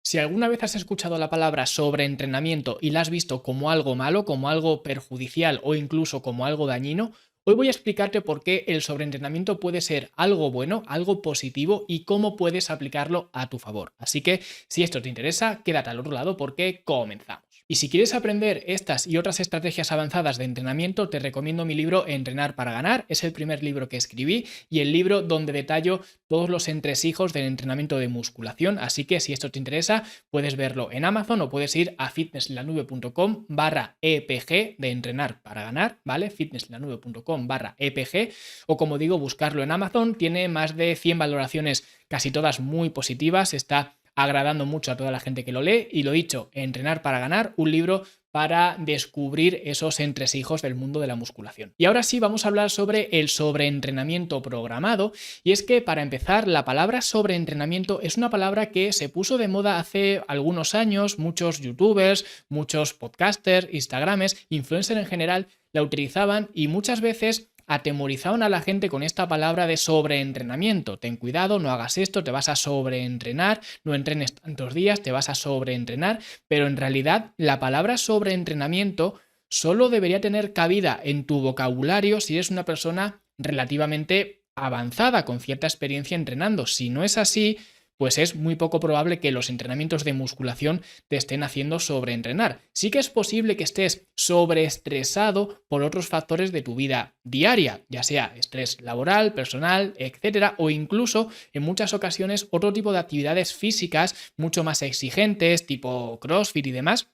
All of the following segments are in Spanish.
Si alguna vez has escuchado la palabra sobreentrenamiento y la has visto como algo malo, como algo perjudicial o incluso como algo dañino, hoy voy a explicarte por qué el sobreentrenamiento puede ser algo bueno, algo positivo y cómo puedes aplicarlo a tu favor. Así que si esto te interesa, quédate al otro lado porque comenzamos. Y si quieres aprender estas y otras estrategias avanzadas de entrenamiento, te recomiendo mi libro Entrenar para ganar. Es el primer libro que escribí y el libro donde detallo todos los entresijos del entrenamiento de musculación. Así que si esto te interesa, puedes verlo en Amazon o puedes ir a fitnesslanube.com/EPG de entrenar para ganar, ¿vale? fitnesslanube.com/EPG o como digo, buscarlo en Amazon. Tiene más de 100 valoraciones, casi todas muy positivas. Está agradando mucho a toda la gente que lo lee y lo dicho, Entrenar para ganar, un libro para descubrir esos entresijos del mundo de la musculación. Y ahora sí vamos a hablar sobre el sobreentrenamiento programado y es que para empezar la palabra sobreentrenamiento es una palabra que se puso de moda hace algunos años, muchos youtubers, muchos podcasters, instagramers, influencers en general la utilizaban y muchas veces atemorizaban a la gente con esta palabra de sobreentrenamiento. Ten cuidado, no hagas esto, te vas a sobreentrenar, no entrenes tantos días, te vas a sobreentrenar, pero en realidad la palabra sobreentrenamiento solo debería tener cabida en tu vocabulario si eres una persona relativamente avanzada, con cierta experiencia entrenando. Si no es así, pues es muy poco probable que los entrenamientos de musculación te estén haciendo sobreentrenar. Sí que es posible que estés sobreestresado por otros factores de tu vida diaria, ya sea estrés laboral, personal, etcétera, o incluso en muchas ocasiones otro tipo de actividades físicas mucho más exigentes, tipo CrossFit y demás.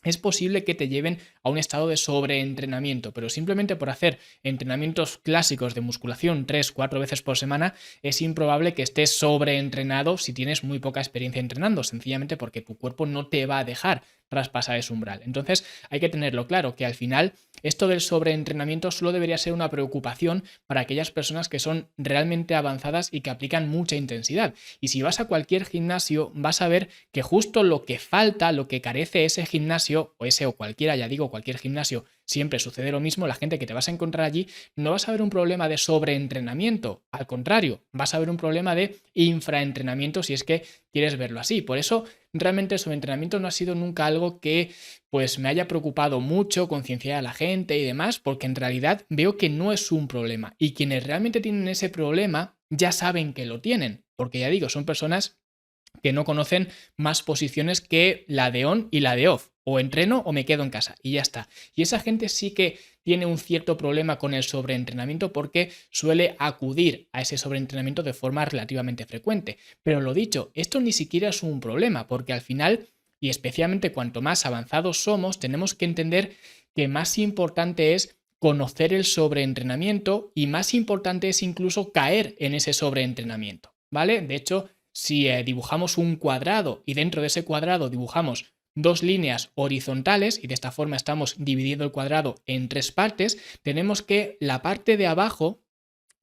Es posible que te lleven a un estado de sobreentrenamiento, pero simplemente por hacer entrenamientos clásicos de musculación 3-4 veces por semana es improbable que estés sobreentrenado si tienes muy poca experiencia entrenando, sencillamente porque tu cuerpo no te va a dejar traspasar ese umbral. Entonces hay que tenerlo claro que al final esto del sobreentrenamiento solo debería ser una preocupación para aquellas personas que son realmente avanzadas y que aplican mucha intensidad. Y si vas a cualquier gimnasio vas a ver que justo lo que falta, lo que carece ese gimnasio, o ese o cualquiera, ya digo, cualquier gimnasio, siempre sucede lo mismo, la gente que te vas a encontrar allí, no vas a ver un problema de sobreentrenamiento, al contrario, vas a ver un problema de infraentrenamiento si es que quieres verlo así. Por eso, realmente el sobreentrenamiento no ha sido nunca algo que pues me haya preocupado mucho concienciar a la gente y demás, porque en realidad veo que no es un problema y quienes realmente tienen ese problema ya saben que lo tienen, porque ya digo, son personas que no conocen más posiciones que la de on y la de off. O entreno o me quedo en casa y ya está. Y esa gente sí que tiene un cierto problema con el sobreentrenamiento porque suele acudir a ese sobreentrenamiento de forma relativamente frecuente. Pero lo dicho, esto ni siquiera es un problema porque al final, y especialmente cuanto más avanzados somos, tenemos que entender que más importante es conocer el sobreentrenamiento y más importante es incluso caer en ese sobreentrenamiento, ¿vale? De hecho, si dibujamos un cuadrado y dentro de ese cuadrado dibujamos dos líneas horizontales y de esta forma estamos dividiendo el cuadrado en tres partes, tenemos que la parte de abajo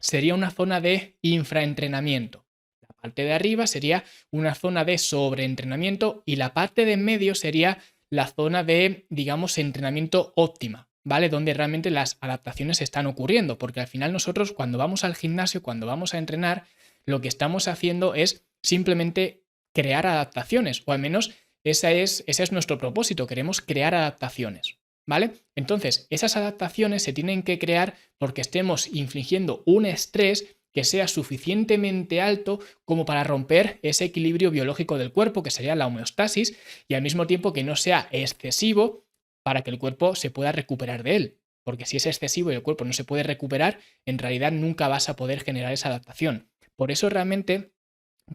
sería una zona de infraentrenamiento. La parte de arriba sería una zona de sobreentrenamiento y la parte de en medio sería la zona de, digamos, entrenamiento óptima, ¿vale? Donde realmente las adaptaciones están ocurriendo, porque al final nosotros cuando vamos al gimnasio, cuando vamos a entrenar, lo que estamos haciendo es simplemente crear adaptaciones, o al menos ese es nuestro propósito, queremos crear adaptaciones, ¿vale? Entonces, esas adaptaciones se tienen que crear porque estemos infligiendo un estrés que sea suficientemente alto como para romper ese equilibrio biológico del cuerpo, que sería la homeostasis, y al mismo tiempo que no sea excesivo para que el cuerpo se pueda recuperar de él. Porque si es excesivo y el cuerpo no se puede recuperar, en realidad nunca vas a poder generar esa adaptación. Por eso realmente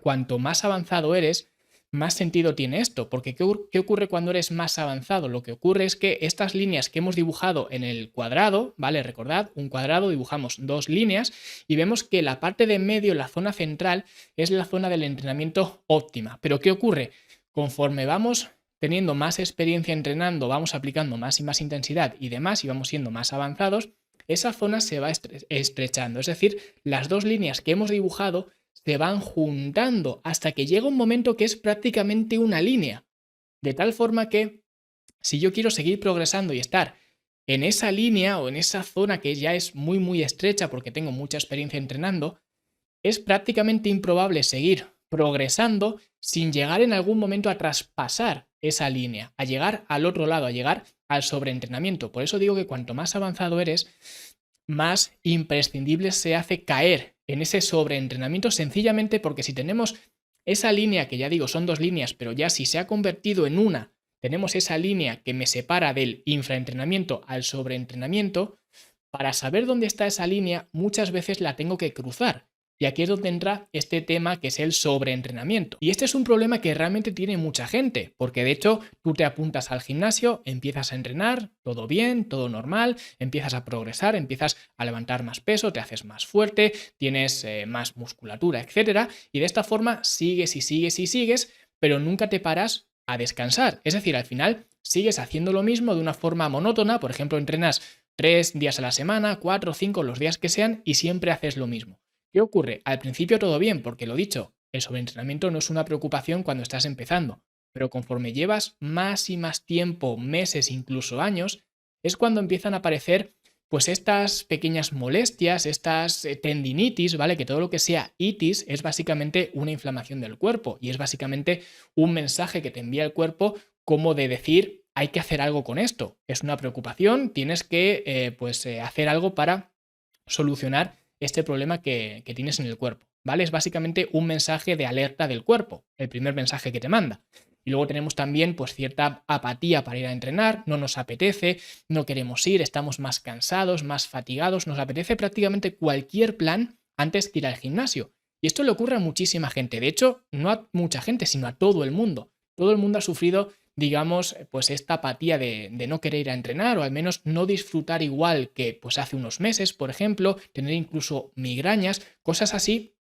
cuanto más avanzado eres, más sentido tiene esto, porque ¿qué ocurre cuando eres más avanzado? Lo que ocurre es que estas líneas que hemos dibujado en el cuadrado, ¿vale? Recordad, un cuadrado dibujamos dos líneas y vemos que la parte de en medio, la zona central, es la zona del entrenamiento óptima. Pero ¿qué ocurre? Conforme vamos teniendo más experiencia entrenando, vamos aplicando más y más intensidad y demás y vamos siendo más avanzados, esa zona se va estrechando. Es decir, las dos líneas que hemos dibujado se van juntando hasta que llega un momento que es prácticamente una línea. De tal forma que si yo quiero seguir progresando y estar en esa línea o en esa zona que ya es muy muy estrecha porque tengo mucha experiencia entrenando, es prácticamente improbable seguir progresando sin llegar en algún momento a traspasar esa línea, a llegar al otro lado, a llegar al sobreentrenamiento. Por eso digo que cuanto más avanzado eres, más imprescindible se hace caer en ese sobreentrenamiento, sencillamente porque si tenemos esa línea, que ya digo son dos líneas, pero ya si se ha convertido en una, tenemos esa línea que me separa del infraentrenamiento al sobreentrenamiento. Para saber dónde está esa línea, muchas veces la tengo que cruzar. Y aquí es donde entra este tema que es el sobreentrenamiento. Y este es un problema que realmente tiene mucha gente, porque de hecho tú te apuntas al gimnasio, empiezas a entrenar, todo bien, todo normal, empiezas a progresar, empiezas a levantar más peso, te haces más fuerte, tienes más musculatura, etcétera, y de esta forma sigues y sigues y sigues, pero nunca te paras a descansar. Es decir, al final sigues haciendo lo mismo de una forma monótona, por ejemplo, entrenas 3 días a la semana, 4, 5, los días que sean, y siempre haces lo mismo. ¿Qué ocurre? Al principio todo bien, porque lo dicho, el sobreentrenamiento no es una preocupación cuando estás empezando, pero conforme llevas más y más tiempo, meses, incluso años, es cuando empiezan a aparecer pues estas pequeñas molestias, estas tendinitis, ¿vale? Que todo lo que sea itis es básicamente una inflamación del cuerpo y es básicamente un mensaje que te envía el cuerpo como de decir, hay que hacer algo con esto, es una preocupación, tienes que hacer algo para solucionar este problema que tienes en el cuerpo, ¿vale? Es básicamente un mensaje de alerta del cuerpo, el primer mensaje que te manda. Y luego tenemos también pues cierta apatía para ir a entrenar, no nos apetece, no queremos ir, estamos más cansados, más fatigados, nos apetece prácticamente cualquier plan antes que ir al gimnasio. Y esto le ocurre a muchísima gente, de hecho, no a mucha gente, sino a todo el mundo. Todo el mundo ha sufrido, digamos, pues esta apatía de no querer ir a entrenar o al menos no disfrutar igual que pues hace unos meses, por ejemplo, tener incluso migrañas, cosas así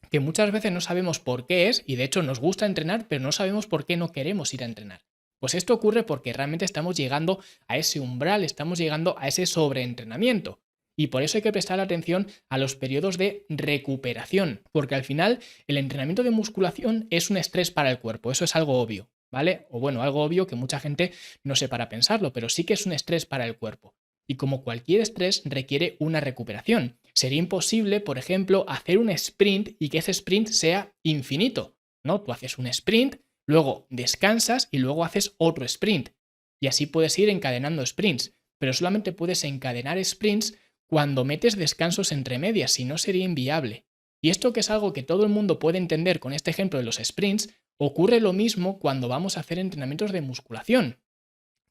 que muchas veces no sabemos por qué es y de hecho nos gusta entrenar, pero no sabemos por qué no queremos ir a entrenar. Pues esto ocurre porque realmente estamos llegando a ese umbral, estamos llegando a ese sobreentrenamiento. Y por eso hay que prestar atención a los periodos de recuperación, porque al final el entrenamiento de musculación es un estrés para el cuerpo, eso es algo obvio, ¿vale? O bueno, algo obvio que mucha gente no se para pensarlo, pero sí que es un estrés para el cuerpo. Y como cualquier estrés requiere una recuperación. Sería imposible, por ejemplo, hacer un sprint y que ese sprint sea infinito, ¿no? Tú haces un sprint, luego descansas y luego haces otro sprint. Y así puedes ir encadenando sprints, pero solamente puedes encadenar sprints cuando metes descansos entre medias, si no sería inviable. Y esto, que es algo que todo el mundo puede entender con este ejemplo de los sprints, ocurre lo mismo cuando vamos a hacer entrenamientos de musculación.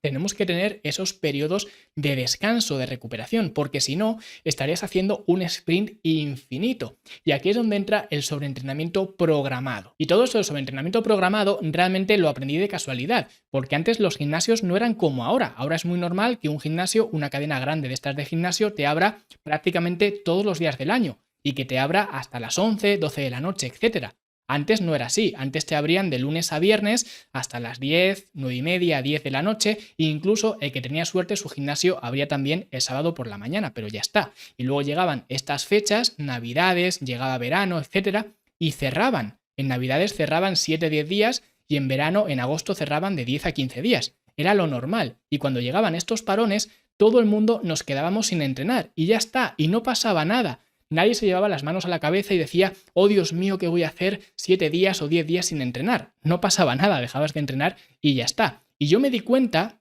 Tenemos que tener esos periodos de descanso, de recuperación, porque si no, estarías haciendo un sprint infinito. Y aquí es donde entra el sobreentrenamiento programado. Y todo esto del sobreentrenamiento programado realmente lo aprendí de casualidad, porque antes los gimnasios no eran como ahora. Ahora es muy normal que un gimnasio, una cadena grande de estas de gimnasio, te abra prácticamente todos los días del año y que te abra hasta las 11, 12 de la noche, etcétera. Antes no era así, antes te abrían de lunes a viernes hasta las 10, 9 y media, 10 de la noche, e incluso el que tenía suerte su gimnasio abría también el sábado por la mañana, pero ya está. Y luego llegaban estas fechas, navidades, llegaba verano, etcétera, y cerraban. En navidades cerraban 7-10 días y en verano, en agosto, cerraban de 10 a 15 días. Era lo normal. Y cuando llegaban estos parones, todo el mundo nos quedábamos sin entrenar y ya está, y no pasaba nada. Nadie se llevaba las manos a la cabeza y decía, oh Dios mío, ¿qué voy a hacer 7 días o 10 días sin entrenar? No pasaba nada, dejabas de entrenar y ya está. Y yo me di cuenta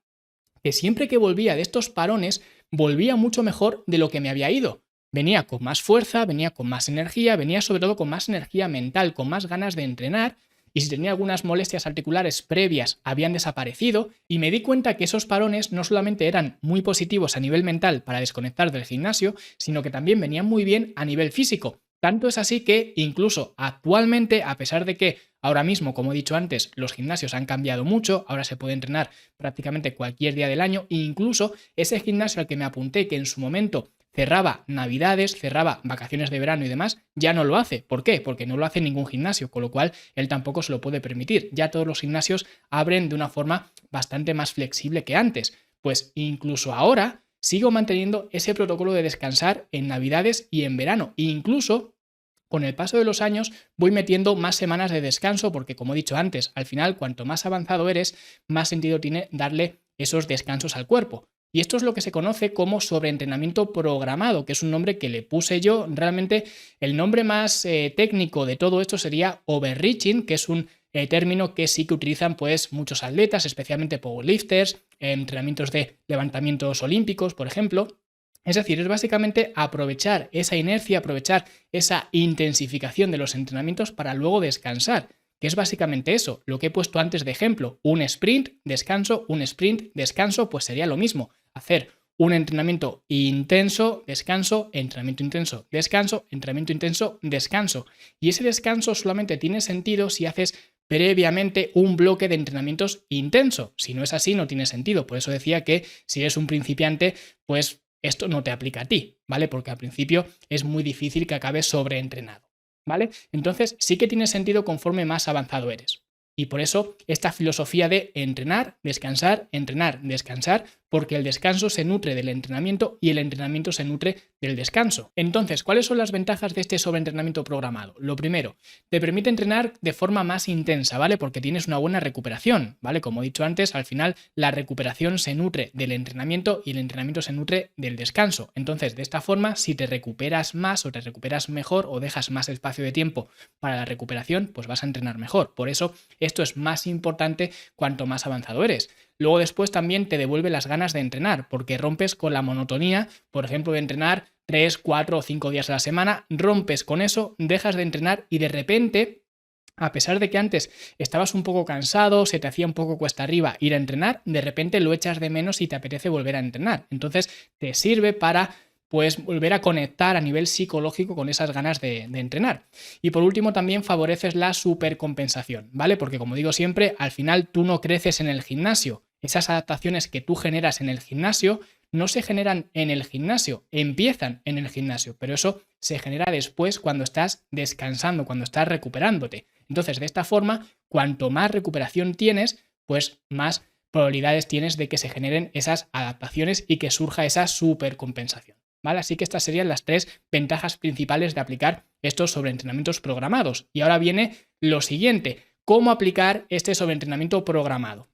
que siempre que volvía de estos parones, volvía mucho mejor de lo que me había ido. Venía con más fuerza, venía con más energía, venía sobre todo con más energía mental, con más ganas de entrenar, y si tenía algunas molestias articulares previas habían desaparecido, y me di cuenta que esos parones no solamente eran muy positivos a nivel mental para desconectar del gimnasio, sino que también venían muy bien a nivel físico. Tanto es así que incluso actualmente, a pesar de que ahora mismo, como he dicho antes, los gimnasios han cambiado mucho, ahora se puede entrenar prácticamente cualquier día del año, e incluso ese gimnasio al que me apunté, que en su momento cerraba navidades, cerraba vacaciones de verano y demás, ya no lo hace. ¿Por qué? Porque no lo hace ningún gimnasio, con lo cual él tampoco se lo puede permitir. Ya todos los gimnasios abren de una forma bastante más flexible que antes. Pues incluso ahora sigo manteniendo ese protocolo de descansar en navidades y en verano. E incluso con el paso de los años voy metiendo más semanas de descanso porque, como he dicho antes, al final cuanto más avanzado eres, más sentido tiene darle esos descansos al cuerpo. Y esto es lo que se conoce como sobreentrenamiento programado, que es un nombre que le puse yo. Realmente el nombre más técnico de todo esto sería overreaching, que es un término que sí que utilizan pues muchos atletas, especialmente powerlifters, entrenamientos de levantamientos olímpicos, por ejemplo. Es decir, es básicamente aprovechar esa inercia, aprovechar esa intensificación de los entrenamientos para luego descansar, que es básicamente eso, lo que he puesto antes de ejemplo, un sprint, descanso, un sprint, descanso, pues sería lo mismo, hacer un entrenamiento intenso, descanso, entrenamiento intenso, descanso, entrenamiento intenso, descanso. Y ese descanso solamente tiene sentido si haces previamente un bloque de entrenamientos intenso. Si no es así, no tiene sentido. Por eso decía que si eres un principiante, pues esto no te aplica a ti, ¿vale? Porque al principio es muy difícil que acabes sobreentrenado, ¿vale? Entonces sí que tiene sentido conforme más avanzado eres. Y por eso esta filosofía de entrenar, descansar, porque el descanso se nutre del entrenamiento y el entrenamiento se nutre del descanso. Entonces, ¿cuáles son las ventajas de este sobreentrenamiento programado? Lo primero, te permite entrenar de forma más intensa, ¿vale? Porque tienes una buena recuperación, ¿vale? Como he dicho antes, al final la recuperación se nutre del entrenamiento y el entrenamiento se nutre del descanso. Entonces, de esta forma, si te recuperas más o te recuperas mejor o dejas más espacio de tiempo para la recuperación, pues vas a entrenar mejor. Por eso, esto es más importante cuanto más avanzado eres. Luego después también te devuelve las ganas de entrenar, porque rompes con la monotonía, por ejemplo, de entrenar 3, 4 o 5 días a la semana, rompes con eso, dejas de entrenar y de repente, a pesar de que antes estabas un poco cansado, se te hacía un poco cuesta arriba ir a entrenar, de repente lo echas de menos y te apetece volver a entrenar. Entonces te sirve para pues volver a conectar a nivel psicológico con esas ganas de entrenar. Y por último también favoreces la supercompensación, ¿vale? Porque como digo siempre, al final tú no creces en el gimnasio. Esas adaptaciones que tú generas en el gimnasio no se generan en el gimnasio, empiezan en el gimnasio, pero eso se genera después cuando estás descansando, cuando estás recuperándote. Entonces, de esta forma, cuanto más recuperación tienes, pues más probabilidades tienes de que se generen esas adaptaciones y que surja esa supercompensación, ¿vale? Así que estas serían las 3 ventajas principales de aplicar estos sobreentrenamientos programados. Y ahora viene lo siguiente, ¿cómo aplicar este sobreentrenamiento programado?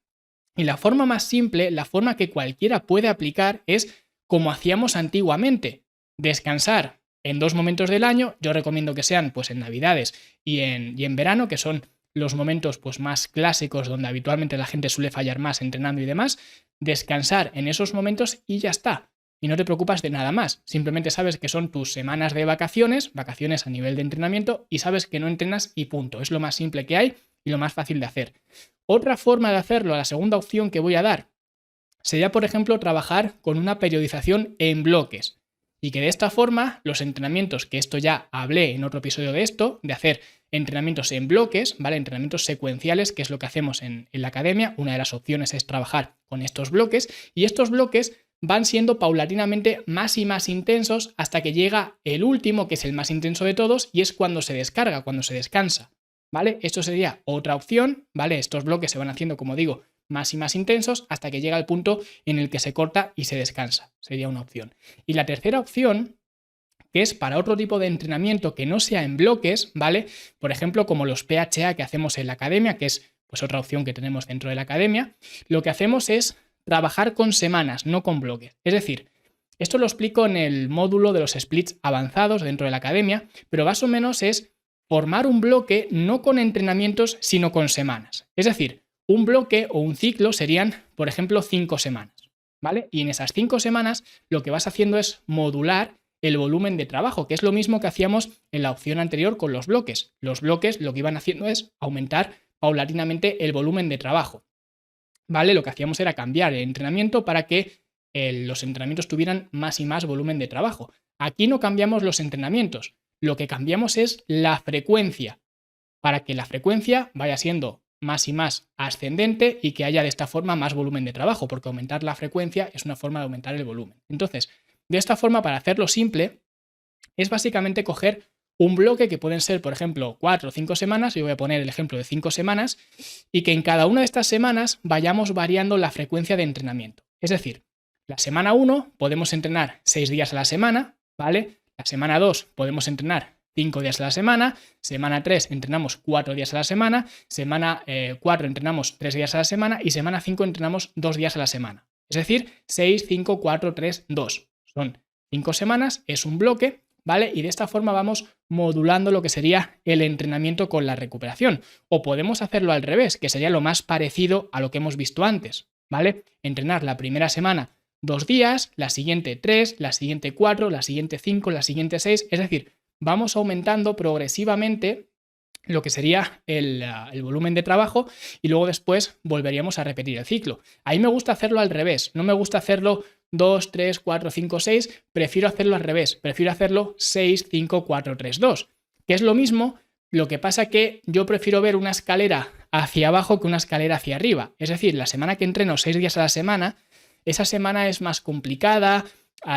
Y la forma más simple, la forma que cualquiera puede aplicar es como hacíamos antiguamente, descansar en 2 momentos del año. Yo recomiendo que sean pues en Navidades y en verano, que son los momentos pues más clásicos donde habitualmente la gente suele fallar más entrenando y demás. Descansar en esos momentos y ya está. Y no te preocupas de nada más. Simplemente sabes que son tus semanas de vacaciones, vacaciones a nivel de entrenamiento, y sabes que no entrenas y punto. Es lo más simple que hay y lo más fácil de hacer. Otra forma de hacerlo, la segunda opción que voy a dar, sería, por ejemplo, trabajar con una periodización en bloques. Y que de esta forma los entrenamientos, que esto ya hablé en otro episodio de esto, de hacer entrenamientos en bloques, ¿vale? Entrenamientos secuenciales, que es lo que hacemos en la academia. Una de las opciones es trabajar con estos bloques, y estos bloques van siendo paulatinamente más y más intensos hasta que llega el último, que es el más intenso de todos, y es cuando se descarga, cuando se descansa, ¿vale? Esto sería otra opción, ¿vale? Estos bloques se van haciendo, como digo, más y más intensos hasta que llega el punto en el que se corta y se descansa. Sería una opción. Y la tercera opción, que es para otro tipo de entrenamiento que no sea en bloques, ¿vale? Por ejemplo, como los PHA que hacemos en la academia, que es pues otra opción que tenemos dentro de la academia, lo que hacemos es trabajar con semanas, no con bloques. Es decir, esto lo explico en el módulo de los splits avanzados dentro de la academia, pero más o menos es formar un bloque no con entrenamientos, sino con semanas. Es decir, un bloque o un ciclo serían, por ejemplo, 5 semanas, ¿vale? Y en esas 5 semanas lo que vas haciendo es modular el volumen de trabajo, que es lo mismo que hacíamos en la opción anterior con los bloques. Los bloques lo que iban haciendo es aumentar paulatinamente el volumen de trabajo, ¿vale? Lo que hacíamos era cambiar el entrenamiento para que los entrenamientos tuvieran más y más volumen de trabajo. Aquí no cambiamos los entrenamientos, lo que cambiamos es la frecuencia, para que la frecuencia vaya siendo más y más ascendente y que haya de esta forma más volumen de trabajo, porque aumentar la frecuencia es una forma de aumentar el volumen. Entonces, de esta forma, para hacerlo simple, es básicamente coger un bloque que pueden ser, por ejemplo, 4 o 5 semanas, yo voy a poner el ejemplo de 5 semanas, y que en cada una de estas semanas vayamos variando la frecuencia de entrenamiento. Es decir, la semana 1 podemos entrenar 6 días a la semana, ¿vale? La semana 2 podemos entrenar 5 días a la semana 3 entrenamos 4 días a la semana 4 entrenamos 3 días a la semana y semana 5 entrenamos 2 días a la semana, Es decir, 6, 5, 4, 3, 2. Son 5 semanas, es un bloque, ¿vale? Y de esta forma vamos modulando lo que sería el entrenamiento con la recuperación. O podemos hacerlo al revés, que sería lo más parecido a lo que hemos visto antes, ¿vale? Entrenar la primera semana 2 días, la siguiente 3, la siguiente 4, la siguiente 5, la siguiente 6. Es decir, vamos aumentando progresivamente lo que sería el volumen de trabajo y luego después volveríamos a repetir el ciclo. Ahí me gusta hacerlo al revés, no me gusta hacerlo 2, 3, 4, 5, 6, prefiero hacerlo al revés, prefiero hacerlo 6, 5, 4, 3, 2, que es lo mismo, lo que pasa que yo prefiero ver una escalera hacia abajo que una escalera hacia arriba. Es decir, la semana que entreno 6 días a la semana, esa semana es más complicada,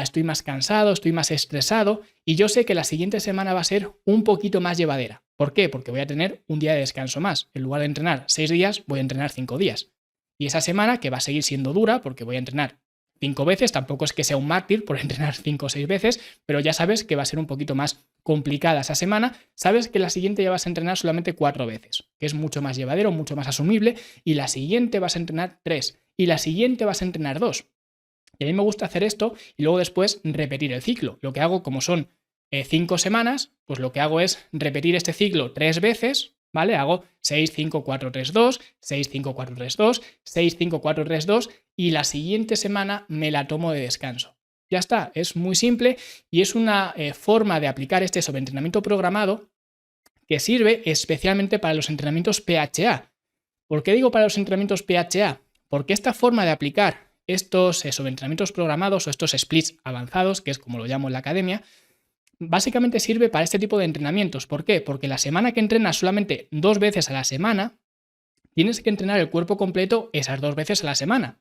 estoy más cansado, estoy más estresado y yo sé que la siguiente semana va a ser un poquito más llevadera. ¿Por qué? Porque voy a tener un día de descanso más. En lugar de entrenar 6 días, voy a entrenar 5 días. Y esa semana, que va a seguir siendo dura, porque voy a entrenar 5 veces, tampoco es que sea un mártir por entrenar 5 o 6 veces, pero ya sabes que va a ser un poquito más complicada esa semana. Sabes que la siguiente ya vas a entrenar solamente 4 veces, que es mucho más llevadero, mucho más asumible, y la siguiente vas a entrenar 3, y la siguiente vas a entrenar 2. Y a mí me gusta hacer esto y luego después repetir el ciclo. Lo que hago, como son 5 semanas, pues lo que hago es repetir este ciclo 3 veces, ¿vale? Hago 6, 5, 4, 3, 2, 6, 5, 4, 3, 2, 6, 5, 4, 3, 2 y la siguiente semana me la tomo de descanso. Ya está, es muy simple y es una forma de aplicar este sobreentrenamiento programado que sirve especialmente para los entrenamientos PHA. ¿Por qué digo para los entrenamientos PHA? Porque esta forma de aplicar estos sobreentrenamientos programados o estos splits avanzados, que es como lo llamo en la academia, básicamente sirve para este tipo de entrenamientos. ¿Por qué? Porque la semana que entrenas solamente 2 veces a la semana, tienes que entrenar el cuerpo completo esas 2 veces a la semana.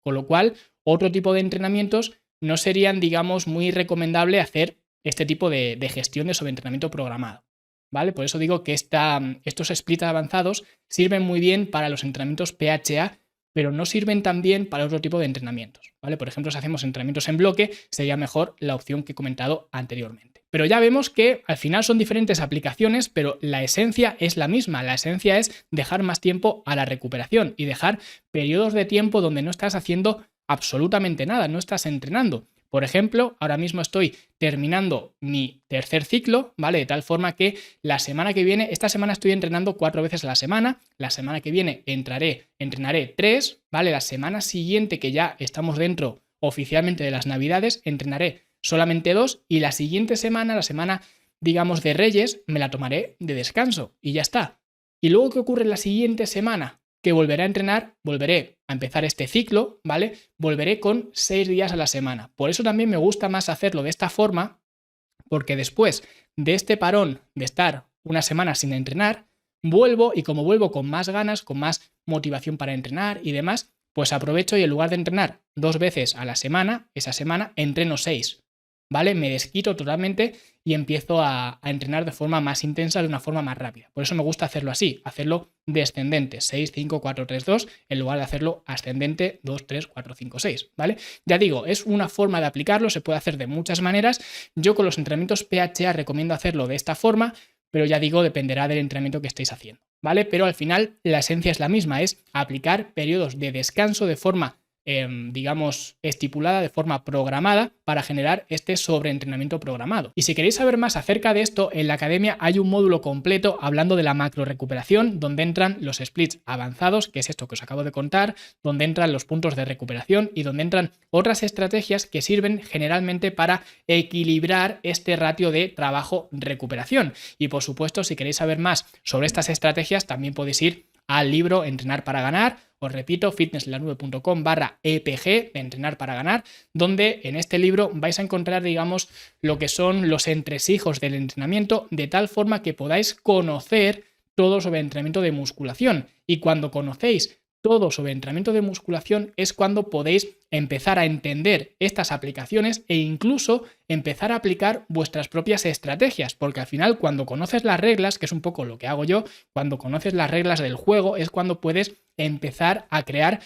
Con lo cual, otro tipo de entrenamientos no serían, digamos, muy recomendable hacer este tipo de gestión de sobreentrenamiento programado. ¿Vale? Por eso digo que estos splits avanzados sirven muy bien para los entrenamientos PHA, pero no sirven tan bien para otro tipo de entrenamientos, ¿vale? Por ejemplo, si hacemos entrenamientos en bloque, sería mejor la opción que he comentado anteriormente. Pero ya vemos que al final son diferentes aplicaciones, pero la esencia es la misma. La esencia es dejar más tiempo a la recuperación y dejar periodos de tiempo donde no estás haciendo absolutamente nada, no estás entrenando. Por ejemplo, ahora mismo estoy terminando mi tercer ciclo, ¿vale? De tal forma que la semana que viene, esta semana estoy entrenando 4 veces a la semana, la semana que viene entrenaré 3, ¿vale? La semana siguiente, que ya estamos dentro oficialmente de las Navidades, entrenaré solamente 2 y la siguiente semana, la semana, digamos, de Reyes, me la tomaré de descanso y ya está. ¿Y luego qué ocurre la siguiente semana? Que volveré a entrenar, volveré a empezar este ciclo, ¿vale? Volveré con 6 días a la semana. Por eso también me gusta más hacerlo de esta forma, porque después de este parón de estar una semana sin entrenar, vuelvo y como vuelvo con más ganas, con más motivación para entrenar y demás, pues aprovecho y en lugar de entrenar 2 veces a la semana, esa semana entreno 6. ¿Vale? Me desquito totalmente y empiezo a entrenar de forma más intensa, de una forma más rápida. Por eso me gusta hacerlo así, hacerlo descendente, 6, 5, 4, 3, 2, en lugar de hacerlo ascendente, 2, 3, 4, 5, 6, ¿vale? Ya digo, es una forma de aplicarlo, se puede hacer de muchas maneras. Yo con los entrenamientos PHA recomiendo hacerlo de esta forma, pero ya digo, dependerá del entrenamiento que estéis haciendo, ¿vale? Pero al final la esencia es la misma, es aplicar periodos de descanso de forma digamos, estipulada de forma programada para generar este sobreentrenamiento programado. Y si queréis saber más acerca de esto, en la academia hay un módulo completo hablando de la macro recuperación, donde entran los splits avanzados, que es esto que os acabo de contar, donde entran los puntos de recuperación y donde entran otras estrategias que sirven generalmente para equilibrar este ratio de trabajo-recuperación. Y por supuesto, si queréis saber más sobre estas estrategias, también podéis ir al libro Entrenar para ganar, os repito, fitnessenlanube.com/EPG de Entrenar para ganar, donde en este libro vais a encontrar, digamos, lo que son los entresijos del entrenamiento, de tal forma que podáis conocer todo sobre entrenamiento de musculación. Y cuando conocéis todo sobre entrenamiento de musculación es cuando podéis empezar a entender estas aplicaciones e incluso empezar a aplicar vuestras propias estrategias, porque al final cuando conoces las reglas, que es un poco lo que hago yo, cuando conoces las reglas del juego es cuando puedes empezar a crear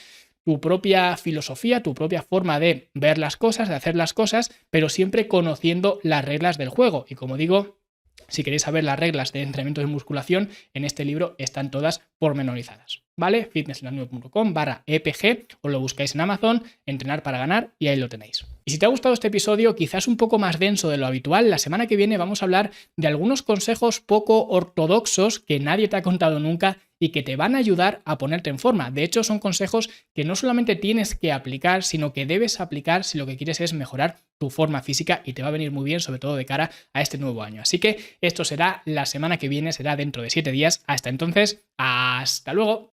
tu propia filosofía, tu propia forma de ver las cosas, de hacer las cosas, pero siempre conociendo las reglas del juego. Y como digo, Si queréis saber las reglas de entrenamiento de musculación, en este libro están todas pormenorizadas, ¿vale? fitnessenlanube.com/EPG, os lo buscáis en Amazon, entrenar para ganar, y ahí lo tenéis. Y si te ha gustado este episodio, quizás un poco más denso de lo habitual, la semana que viene vamos a hablar de algunos consejos poco ortodoxos que nadie te ha contado nunca y que te van a ayudar a ponerte en forma. De hecho, son consejos que no solamente tienes que aplicar, sino que debes aplicar si lo que quieres es mejorar tu forma física, y te va a venir muy bien, sobre todo de cara a este nuevo año. Así que esto será la semana que viene, será dentro de 7 días. Hasta entonces, hasta luego.